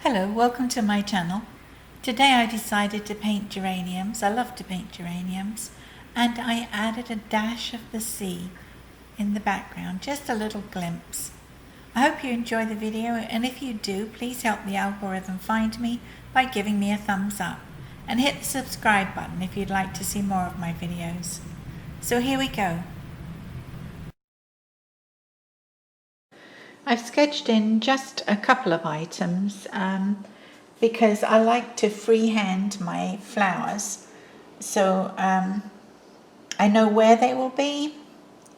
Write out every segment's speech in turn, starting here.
Hello, welcome to my channel. Today I decided to paint geraniums. I love to paint geraniums, and I added a dash of the sea in the background, just a little glimpse. I hope you enjoy the video, and if you do, please help the algorithm find me by giving me a thumbs up and hit the subscribe button if you'd like to see more of my videos. So here we go. I've sketched in just a couple of items because I like to freehand my flowers, so I know where they will be,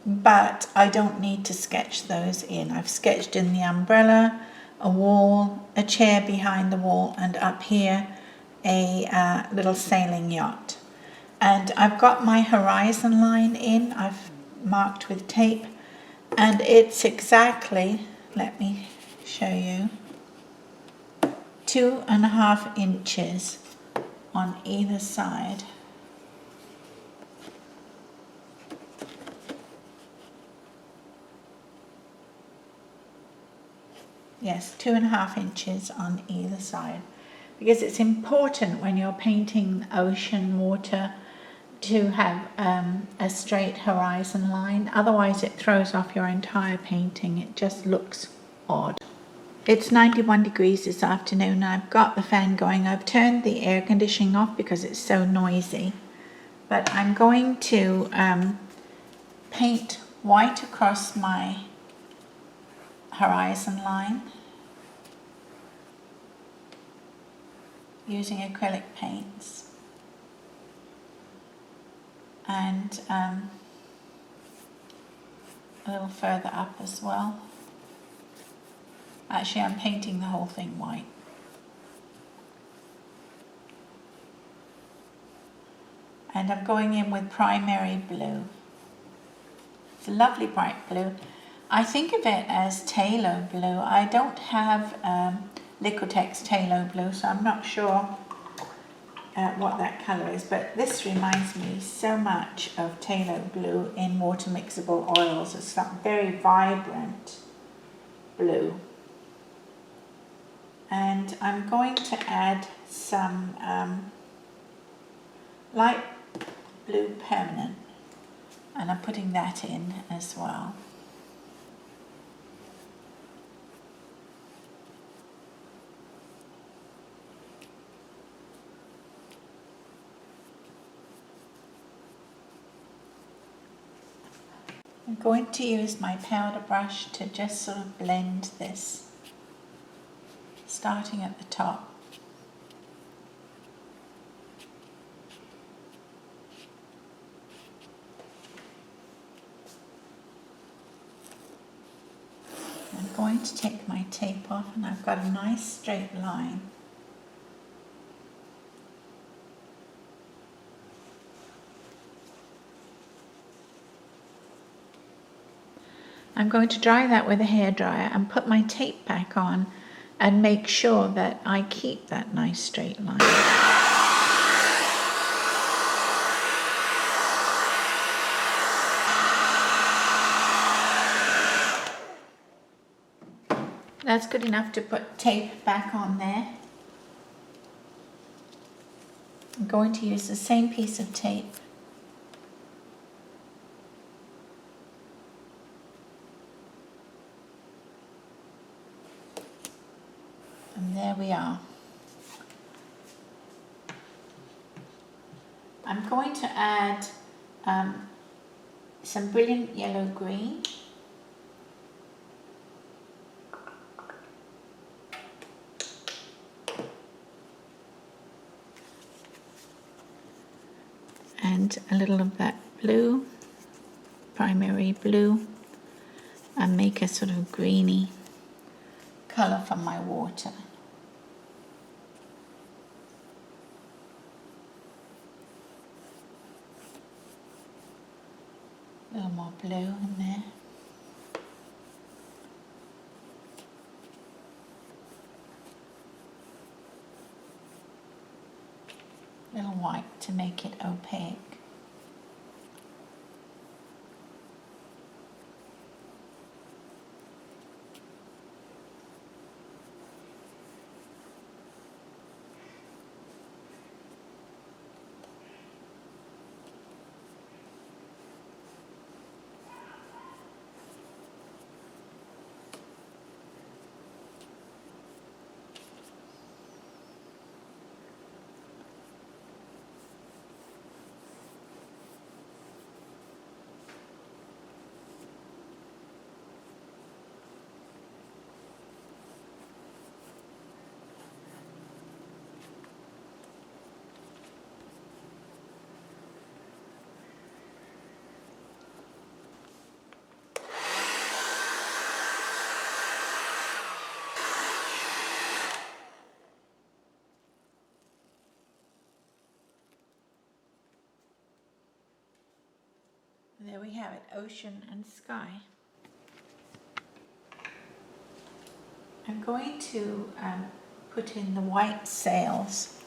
but I don't need to sketch those in. I've sketched in the umbrella, a wall, a chair behind the wall, and up here a little sailing yacht. And I've got my horizon line in, I've marked with tape, and it's exactly, let me show you, 2.5 inches on either side. Yes, 2.5 inches on either side, because it's important when you're painting ocean water to have a straight horizon line, otherwise it throws off your entire painting. It just looks odd. It's 91 degrees this afternoon and I've got the fan going. I've turned the air conditioning off because it's so noisy, but I'm going to paint white across my horizon line using acrylic paints, and a little further up as well. Actually, I'm painting the whole thing white. And I'm going in with primary blue. It's a lovely bright blue. I think of it as phthalo blue. I don't have Liquitex phthalo blue, so I'm not sure what that colour is, but this reminds me so much of phthalo blue in water mixable oils. It's that very vibrant blue. And I'm going to add some light blue permanent, and I'm putting that in as well. I'm going to use my powder brush to just sort of blend this, starting at the top. I'm going to take my tape off, and I've got a nice straight line. I'm going to dry that with a hairdryer and put my tape back on and make sure that I keep that nice straight line. That's good enough to put tape back on there. I'm going to use the same piece of tape and there we are. I'm going to add some brilliant yellow green, and a little of that blue, primary blue, and make a sort of greeny colour from my water. A little more blue in there. A little white to make it opaque. there we have it, ocean and sky. I'm going to put in the white sails.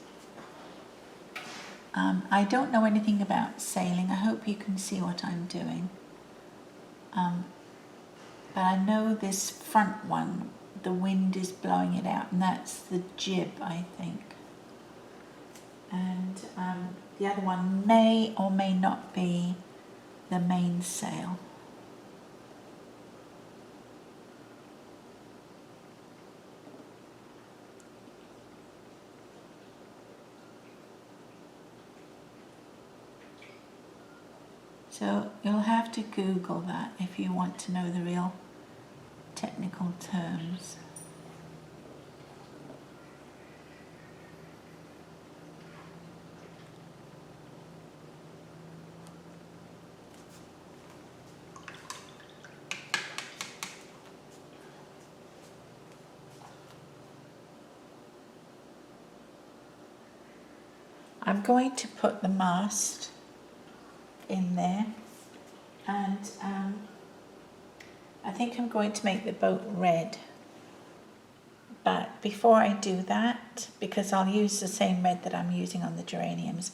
I don't know anything about sailing. I hope you can see what I'm doing. But I know this front one, the wind is blowing it out, and that's the jib, I think. And the other one may or may not be the mainsail. So you'll have to Google that if you want to know the real technical terms. I'm going to put the mast in there, and I think I'm going to make the boat red. But before I do that, because I'll use the same red that I'm using on the geraniums,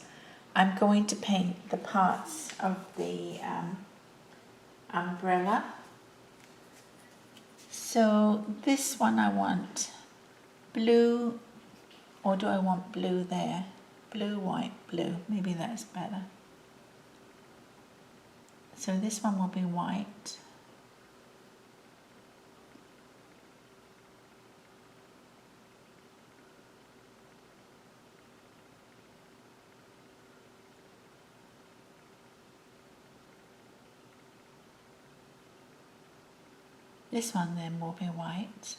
I'm going to paint the parts of the umbrella. So this one I want blue, or do I want blue there? Blue, white, blue, maybe that's better. So this one will be white. This one then will be white.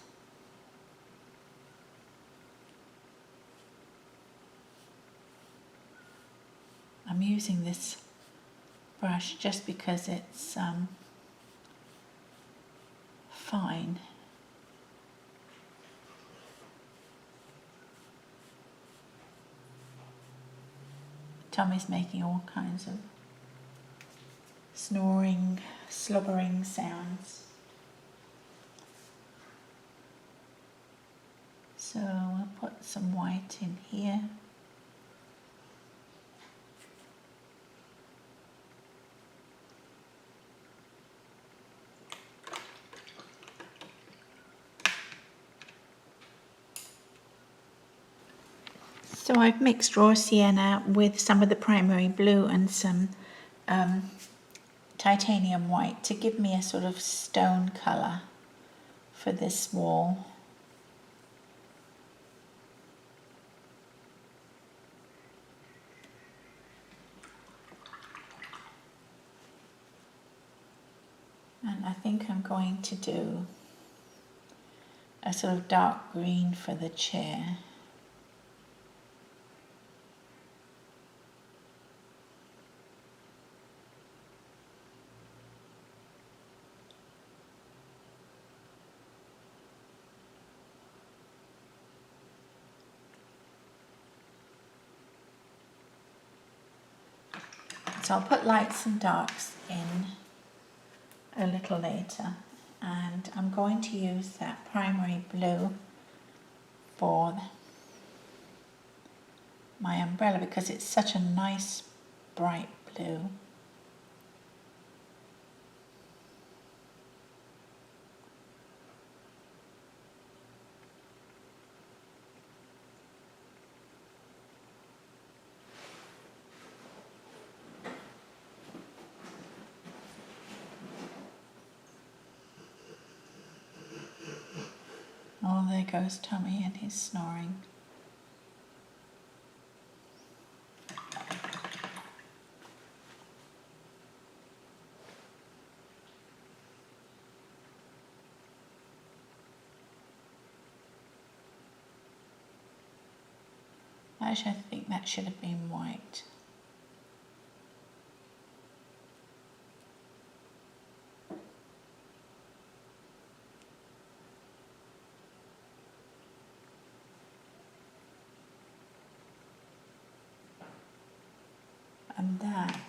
I'm using this brush just because it's fine. Tommy's making all kinds of snoring, slobbering sounds. So we'll put some white in here. So I've mixed raw sienna with some of the primary blue and some titanium white to give me a sort of stone colour for this wall. And I think I'm going to do a sort of dark green for the chair. So I'll put lights and darks in a little later, and I'm going to use that primary blue for my umbrella because it's such a nice bright blue. Oh, there goes Tommy and he's snoring. Actually, I think that should have been white. And that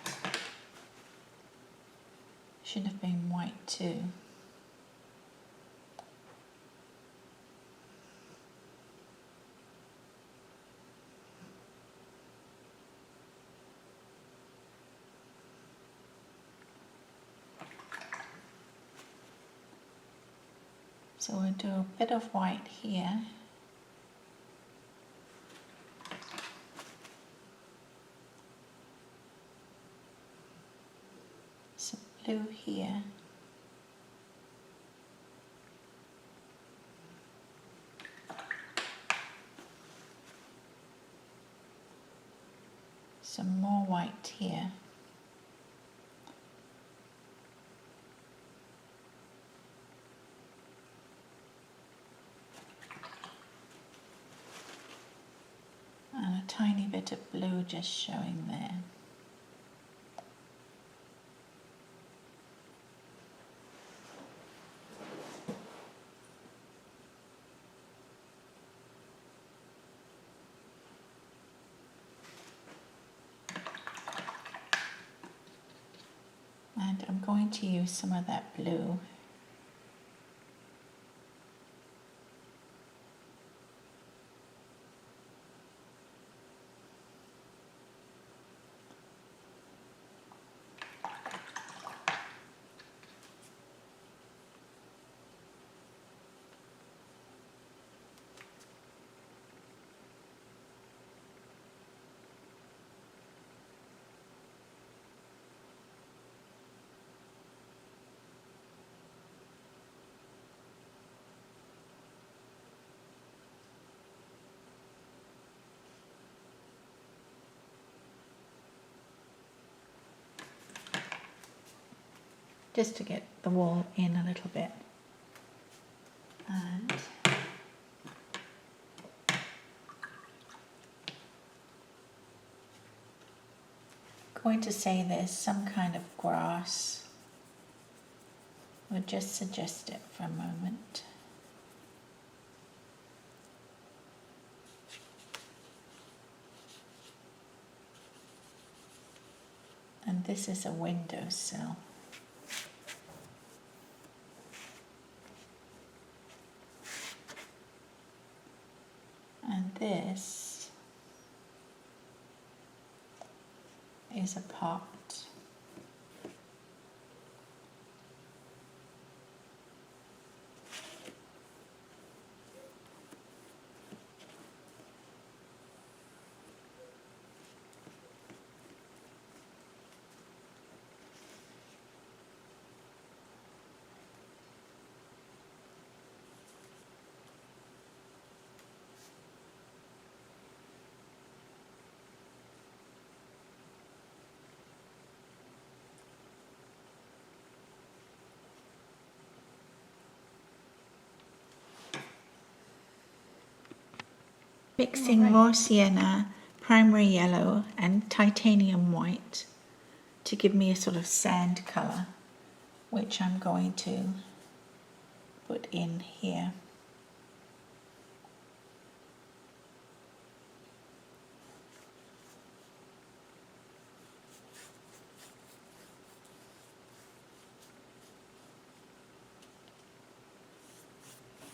Should have been white too. So we'll do a bit of white here. Some blue here. Some more white here. And a tiny bit of blue just showing there. And I'm going to use some of that blue. Just to get the wall in a little bit. And going to say there's some kind of grass. We'll just suggest it for a moment. And this is a windowsill. And this is a pot. Mixing raw sienna, primary yellow and titanium white to give me a sort of sand colour, which I'm going to put in here.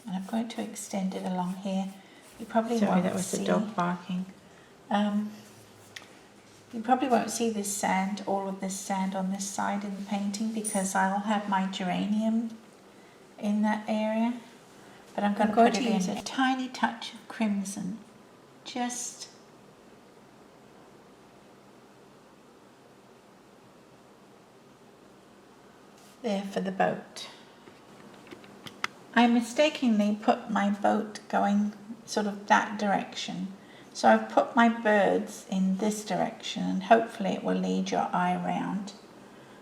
And I'm going to extend it along here. You probably won't see. Sorry, that was the dog barking. You probably won't see this sand, all of this sand on this side in the painting, because I'll have my geranium in that area. But I'm going to use a tiny touch of crimson, just there for the boat. I mistakenly put my boat going sort of that direction. So I've put my birds in this direction, and hopefully it will lead your eye round.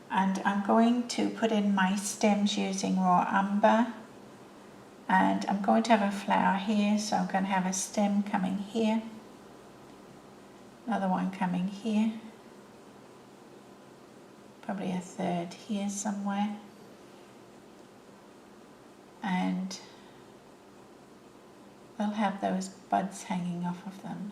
And I'm going to put in my stems using raw umber. And I'm going to have a flower here, so I'm going to have a stem coming here. Another one coming here. Probably a third here somewhere. And they'll have those buds hanging off of them.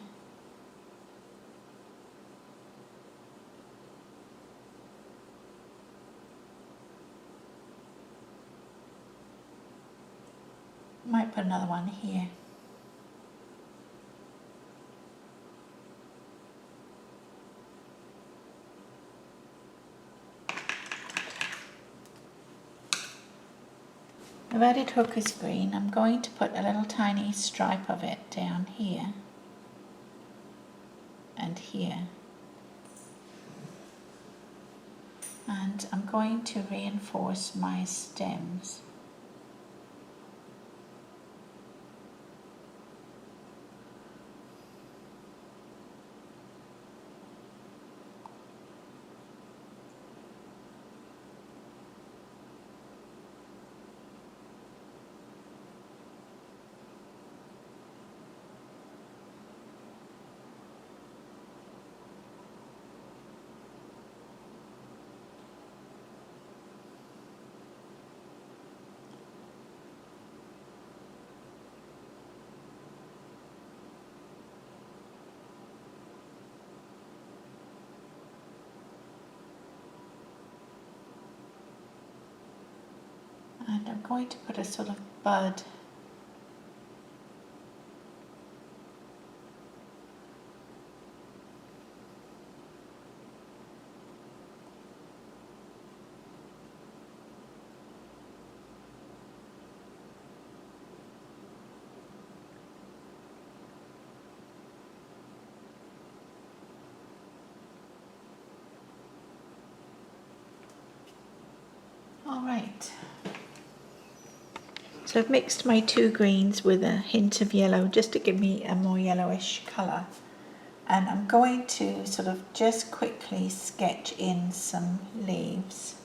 Might put another one here. I've added hooker's green. I'm going to put a little tiny stripe of it down here and here. And I'm going to reinforce my stems. And I'm going to put a sort of bud . All right. So I've mixed my two greens with a hint of yellow just to give me a more yellowish colour. And I'm going to sort of just quickly sketch in some leaves.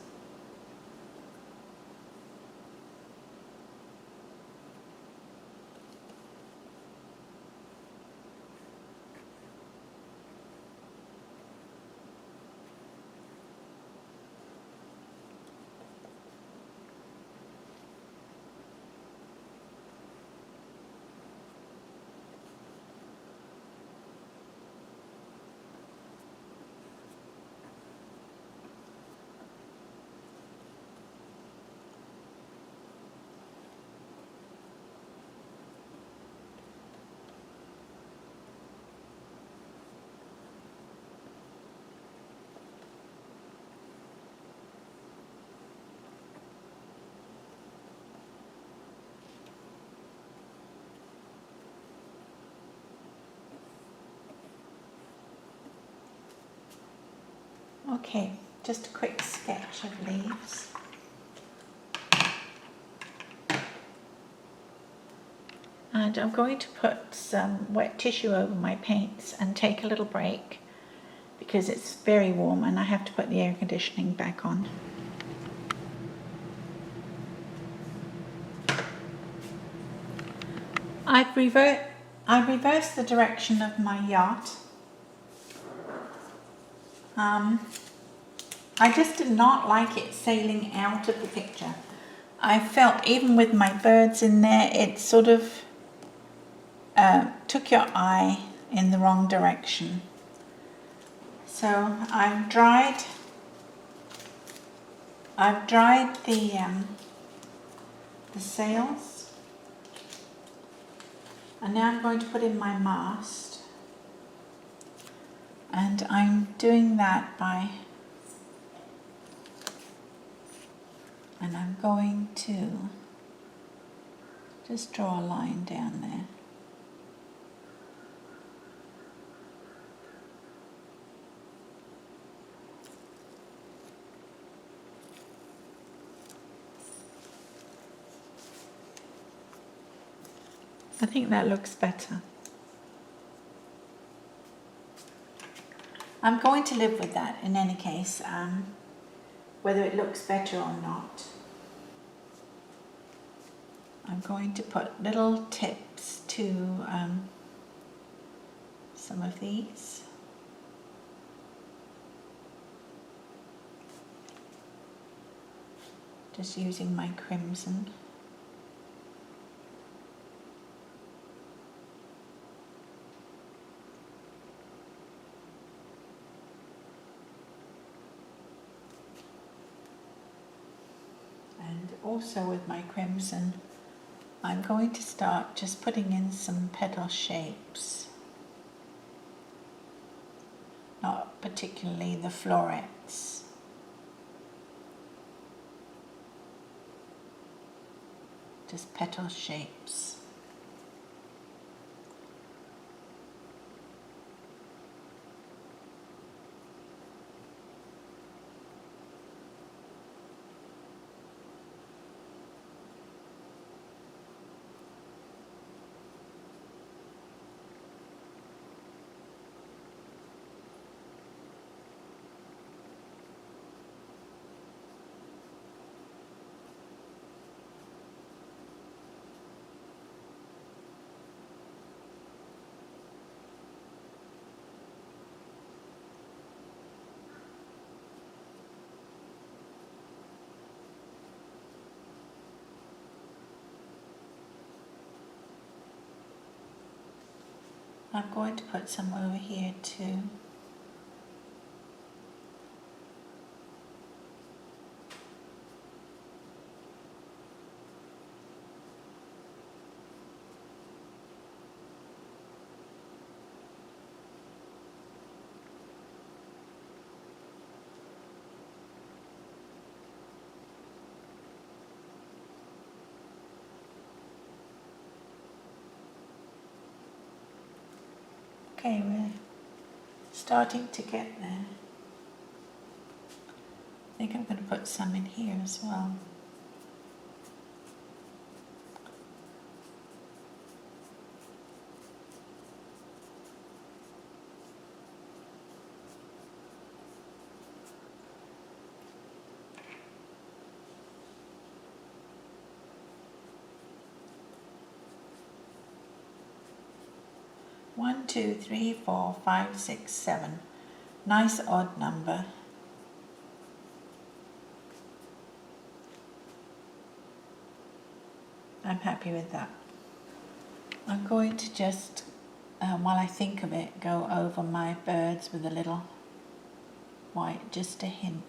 Okay, just a quick sketch of leaves. And I'm going to put some wet tissue over my paints and take a little break because it's very warm and I have to put the air conditioning back on. I've reversed the direction of my yacht. I just did not like it sailing out of the picture. I felt even with my birds in there, it sort of took your eye in the wrong direction. So I've dried the sails, and now I'm going to put in my mast. And I'm doing that and I'm going to just draw a line down there. I think that looks better. I'm going to live with that in any case, whether it looks better or not. I'm going to put little tips to some of these. Just using my crimson. And also with my crimson, I'm going to start just putting in some petal shapes, not particularly the florets. Just petal shapes. I'm going to put some over here too. Okay, we're starting to get there. I think I'm going to put some in here as well. One, two, three, 4, 5, 6, 7. Nice odd number. I'm happy with that. I'm going to just, while I think of it, go over my birds with a little white, just a hint.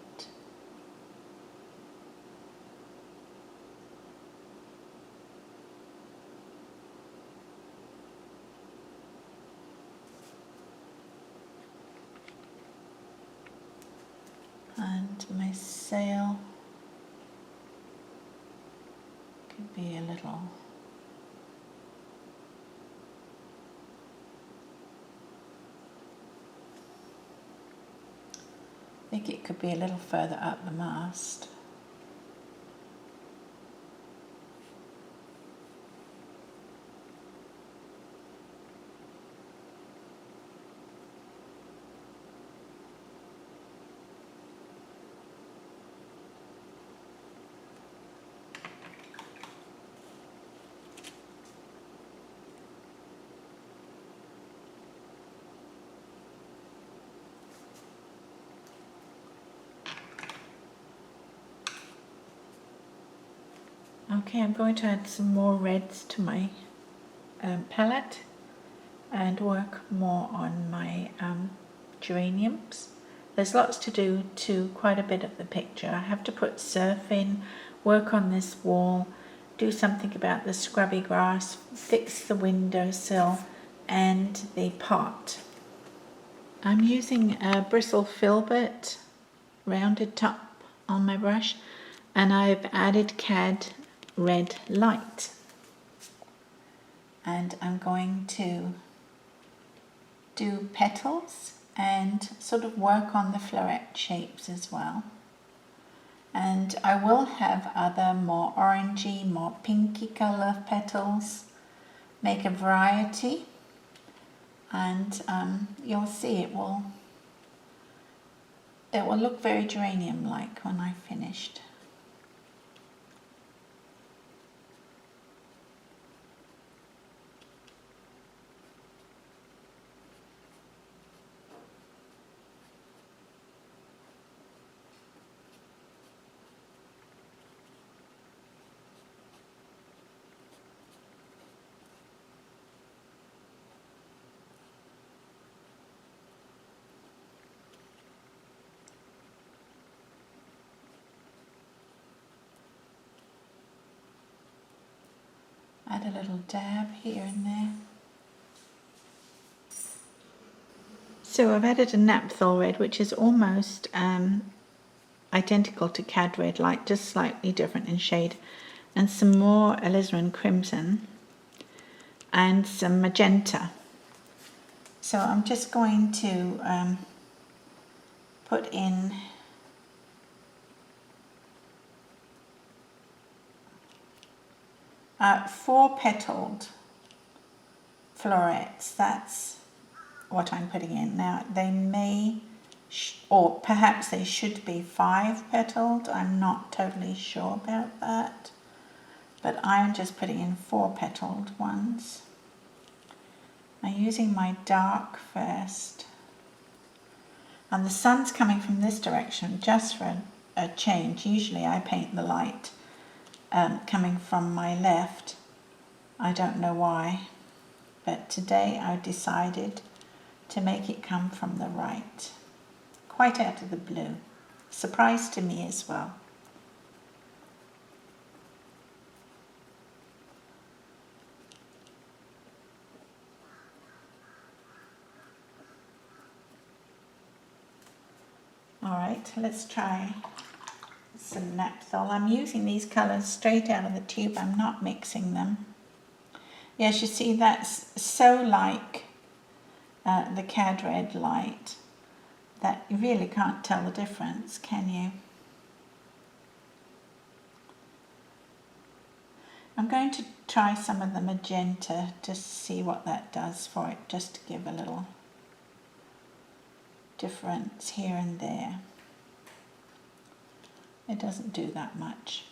And my sail could be a little. I think it could be a little further up the mast. Okay, I'm going to add some more reds to my palette and work more on my geraniums. There's lots to do to quite a bit of the picture. I have to put surf in, work on this wall, do something about the scrubby grass, fix the windowsill and the pot. I'm using a bristle filbert rounded top on my brush, and I've added cad red light, and I'm going to do petals and sort of work on the floret shapes as well. And I will have other more orangey, more pinky colour petals, make a variety, and you'll see it will look very geranium like when I've finished. add a little dab here and there. So I've added a Naphthol red, which is almost identical to Cad Red Light, just slightly different in shade, and some more alizarin crimson and some magenta. So I'm just going to put in four petaled florets. That's what I'm putting in. Now they may, or perhaps they should be 5 petaled. I'm not totally sure about that, but I'm just putting in 4 petaled ones. I'm using my dark first, and the sun's coming from this direction just for a change. Usually I paint the light coming from my left. I don't know why, but today I decided to make it come from the right, quite out of the blue. Surprise to me as well. All right, let's try some Naphthol. I'm using these colours straight out of the tube. I'm not mixing them. Yes, you see, that's so like the Cad Red Light that you really can't tell the difference, can you? I'm going to try some of the magenta to see what that does for it, just to give a little difference here and there. It doesn't do that much.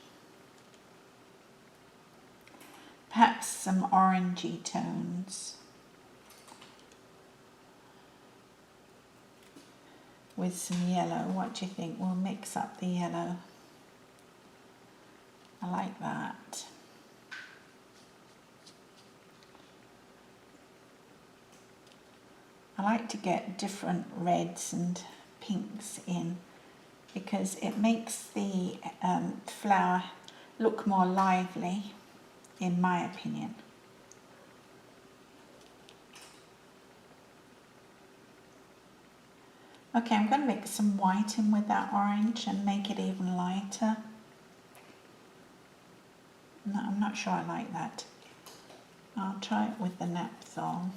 Perhaps some orangey tones with some yellow. What do you think? We'll mix up the yellow. I like that. I like to get different reds and pinks in because it makes the flower look more lively, in my opinion. Okay, I'm going to mix some white in with that orange and make it even lighter. No, I'm not sure I like that. I'll try it with the Naphthol.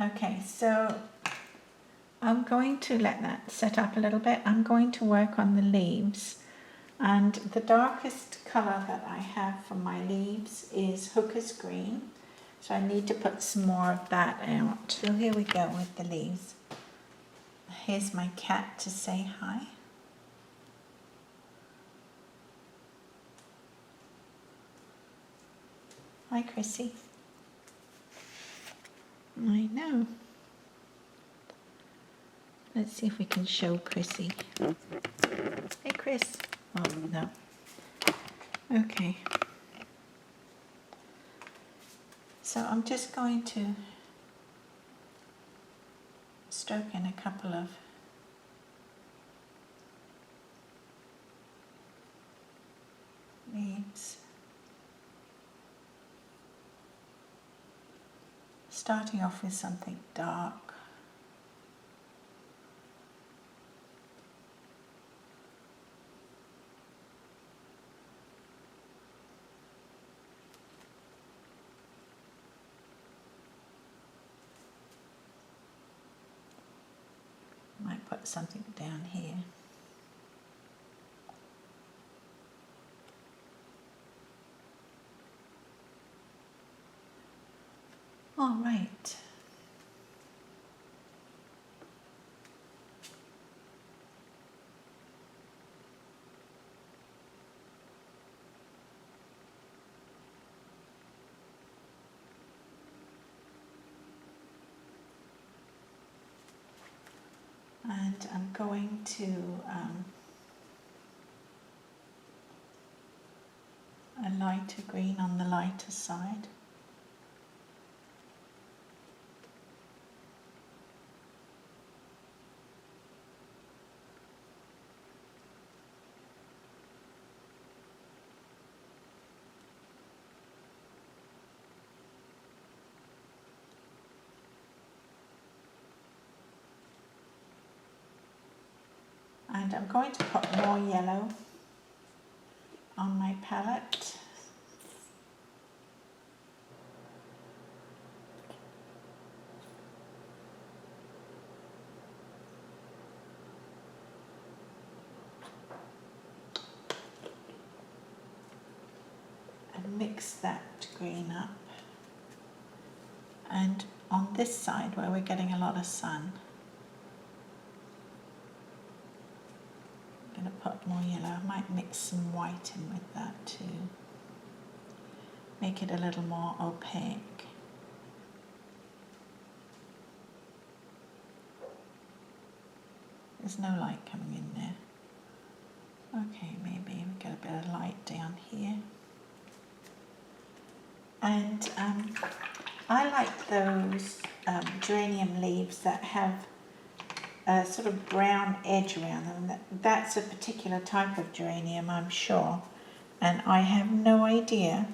Okay, so I'm going to let that set up a little bit. I'm going to work on the leaves, and the darkest colour that I have for my leaves is Hooker's Green, so I need to put some more of that out. So here we go with the leaves. Here's my cat to say hi. Hi, Chrissy. I know. Let's see if we can show Chrissy. Hey, Chris. Oh, no. Okay. So I'm just going to stroke in a couple of leaves. Starting off with something dark. Might put something down here. All right. And I'm going to a lighter green on the lighter side. And I'm going to put more yellow on my palette. And mix that green up. And on this side where we're getting a lot of sun, I'm going to put more yellow. I might mix some white in with that too. Make it a little more opaque. There's no light coming in there. Okay, maybe we get a bit of light down here. And I like those geranium leaves that have a sort of brown edge around them. That's a particular type of geranium, I'm sure, and I have no idea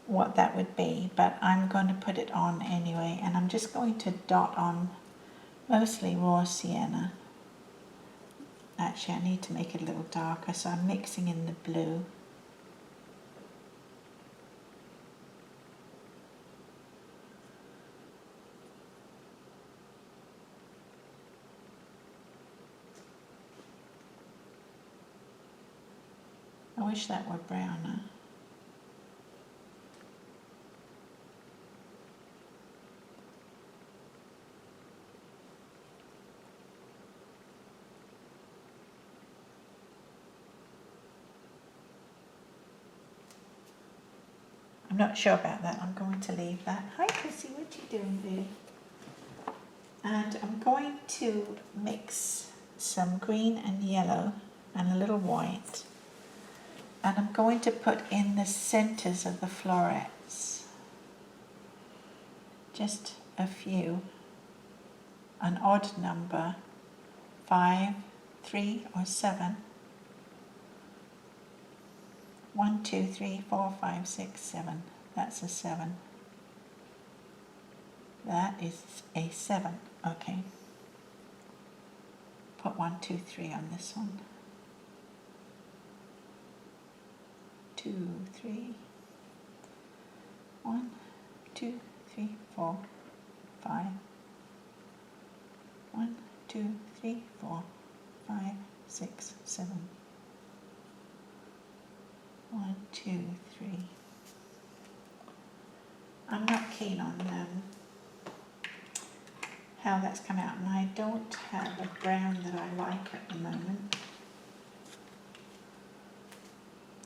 what that would be, but I'm going to put it on anyway, and I'm just going to dot on mostly raw sienna. Actually, I need to make it a little darker, so I'm mixing in the blue. I wish that were browner. I'm not sure about that. I'm going to leave that. Hi, Chrissy, what are you doing there? And I'm going to mix some green and yellow and a little white. And I'm going to put in the centers of the florets. Just a few. An odd number, 5, 3, or 7. 1, 2, 3, 4, 5, 6, 7. That's a 7. That is a 7. Okay. Put 1, 2, 3 on this one. 2, 3. 1, 2, 3, 4, 5. 1, 2, 3, 4, 5, 6, 7. 1, 2, 3. I'm not keen on how that's come out, and I don't have a brown that I like at the moment.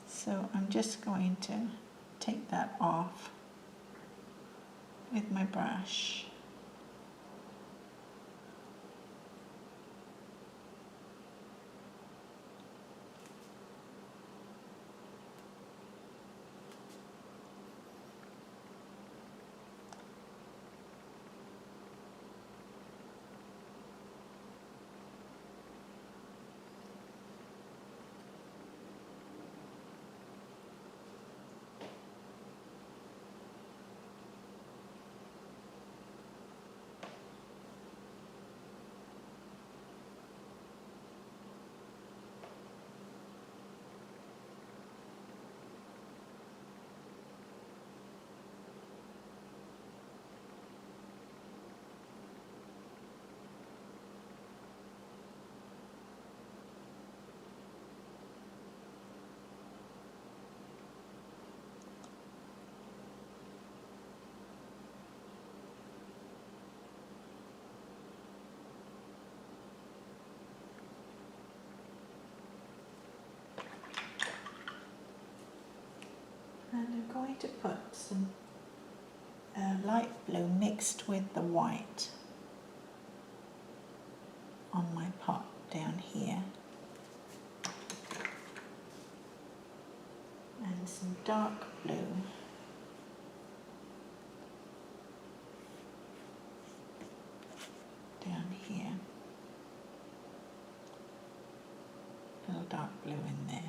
So I'm just going to take that off with my brush. And I'm going to put some light blue mixed with the white. on my pot down here. And some dark blue. Down here. A little dark blue in there.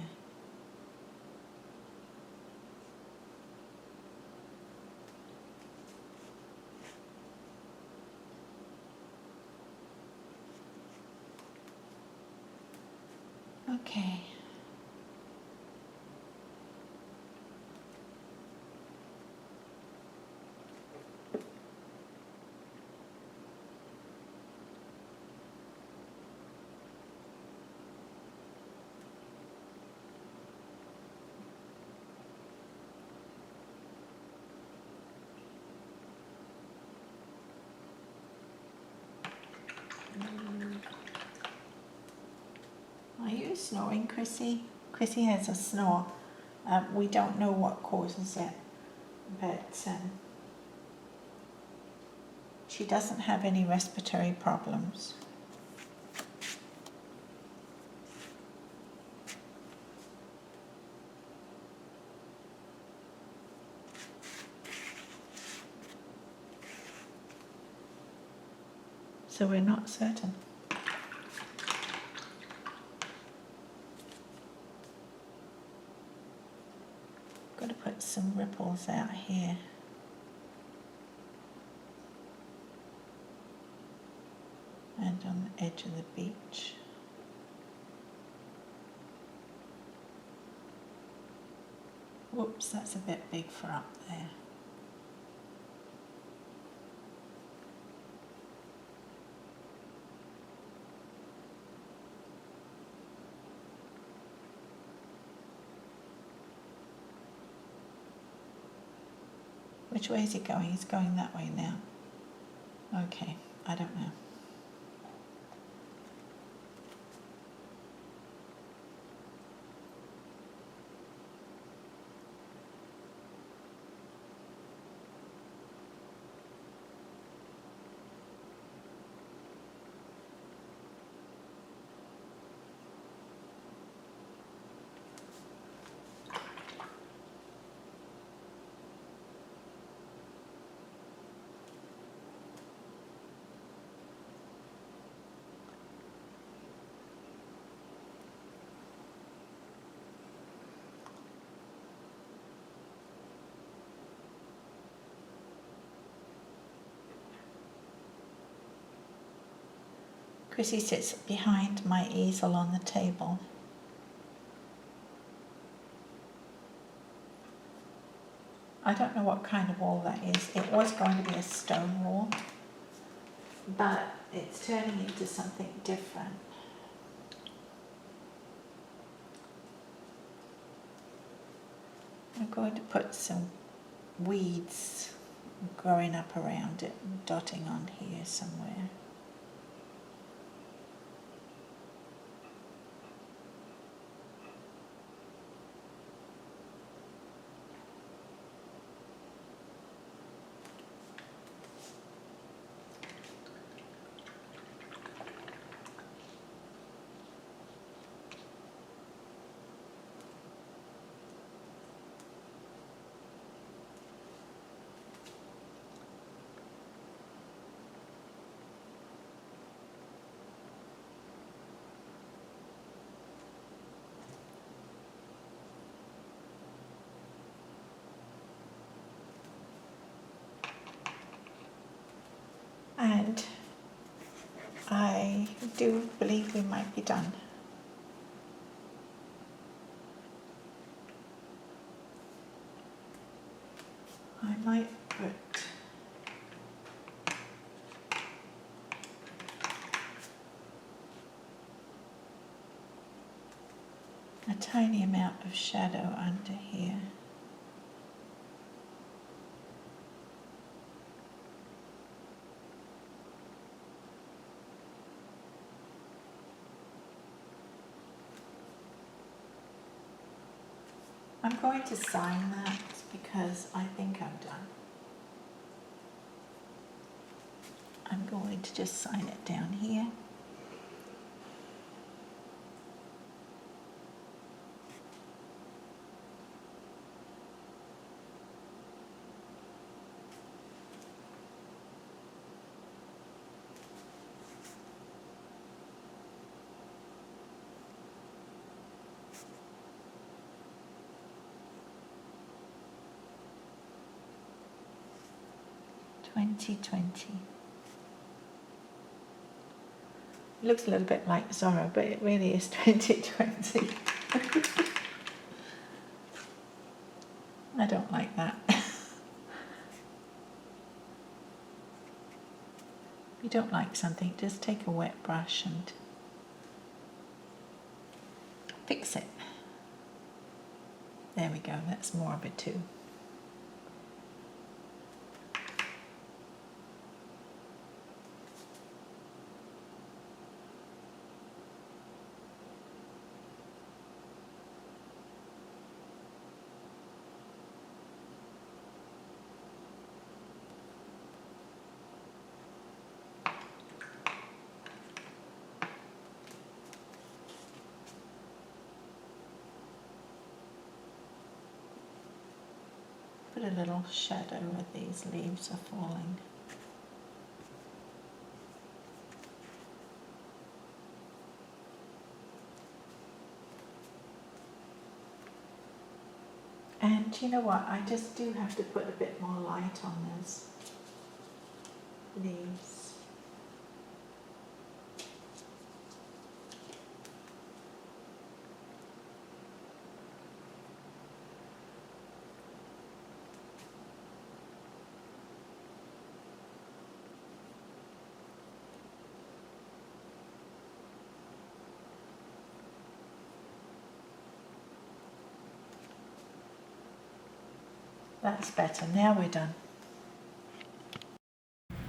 Okay. Are you snoring, Chrissy? Chrissy has a snore. We don't know what causes it, but she doesn't have any respiratory problems. So we're not certain. Got to put some ripples out here. And on the edge of the beach. Whoops, that's a bit big for up there. Which way is he going? He's going that way now. Okay, I don't know. Chrissy sits behind my easel on the table. I don't know what kind of wall that is. It was going to be a stone wall, but it's turning into something different. I'm going to put some weeds growing up around it and dotting on here somewhere. And I do believe we might be done. I might put a tiny amount of shadow under here. I'm going to sign that because I think I'm done. I'm going to just sign it down here. 2020. It looks a little bit like Zorro, but it really is 2020. I don't like that. If you don't like something, just take a wet brush and fix it. There we go, that's more of a 2. Put a little shadow where these leaves are falling. And you know what, I just do have to put a bit more light on those leaves. That's better, now we're done.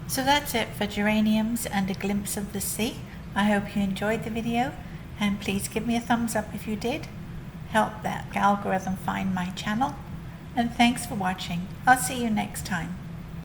So that's it for geraniums and a glimpse of the sea. I hope you enjoyed the video, and please give me a thumbs up if you did. Help that algorithm find my channel. And thanks for watching. I'll see you next time.